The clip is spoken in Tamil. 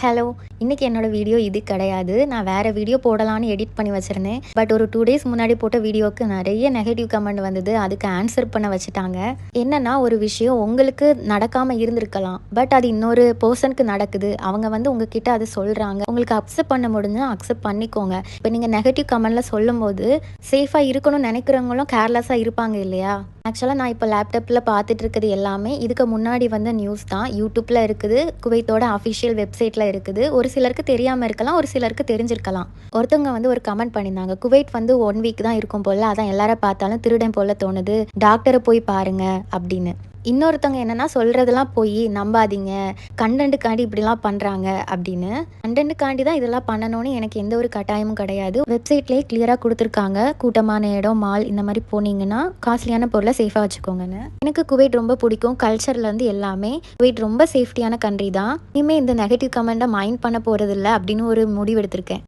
ஹலோ. இன்னைக்கு என்னோட வீடியோ இது கிடையாது. நான் வேற வீடியோ போடலான்னு எடிட் பண்ணி வச்சிருந்தேன். பட் ஒரு 2 டேஸ் முன்னாடி போட்ட வீடியோவுக்கு நெறைய நெகட்டிவ் கமெண்ட் வந்தது. அதுக்கு ஆன்சர் பண்ண வச்சுட்டாங்க. என்னன்னா, ஒரு விஷயம் உங்களுக்கு நடக்காம இருந்திருக்கலாம். பட் அது இன்னொரு பெர்சனுக்கு நடக்குது. அவங்க உங்ககிட்ட அத சொல்றாங்க. உங்களுக்கு அக்செப்ட் பண்ண முடிஞ்சா அக்செப்ட் பண்ணிக்கோங்க. இப்ப நீங்க நெகட்டிவ் கமெண்ட்ல சொல்லும்போது, சேஃபா இருக்கணும்னு நெனைக்கிறவங்களும் கேர்லெஸ்ஸா இருப்பாங்க இல்லையா? ஆக்சுவலா நான் இப்போ லேப்டாப்ல பார்த்துட்டு இருக்கிறது எல்லாமே இதுக்கு முன்னாடி வந்த நியூஸ் தான். யூடியூப்ல இருக்குது. குவைத்தோட அஃபிஷியல் வெப்சைட்ல இருக்குது. ஒரு சிலருக்கு தெரியாம இருக்கலாம். ஒரு சிலருக்கு தெரிஞ்சிருக்கலாம். ஒருத்தவங்க ஒரு கமெண்ட் பண்ணியிருந்தாங்க. குவைத் 1 வீக் தான் இருக்கும் போல. அதான் எல்லார பார்த்தாலும் திருடன் போல தோணுது. டாக்டர போய் பாருங்க அப்படின்னு. இன்னொருத்தவங்க என்னன்னா சொல்றதெல்லாம் போய் நம்பாதீங்க. கண்டென்ட்டுக்காண்டி இப்படிலாம் பண்றாங்க அப்படின்னு. கண்டென்ட்டுக்காண்டி தான் இதெல்லாம் பண்ணணும்னு எனக்கு எந்த ஒரு கட்டாயமும் கிடையாது. வெப்சைட்லேயே கிளியரா குடுத்துருக்காங்க. கூட்டமான இடம், மால் இந்த மாதிரி போனீங்கன்னா காஸ்ட்லியான பொருளை சேஃபா வச்சுக்கோங்கன்னு. எனக்கு குவைட் ரொம்ப பிடிக்கும். கல்ச்சர்ல இருந்து எல்லாமே. குவைட் ரொம்ப சேஃப்டியான கண்ட்ரி தான். இனிமே இந்த நெகட்டிவ் கமெண்ட்டை மைண்ட் பண்ண போறதில்ல அப்படின்னு ஒரு முடிவு எடுத்திருக்கேன்.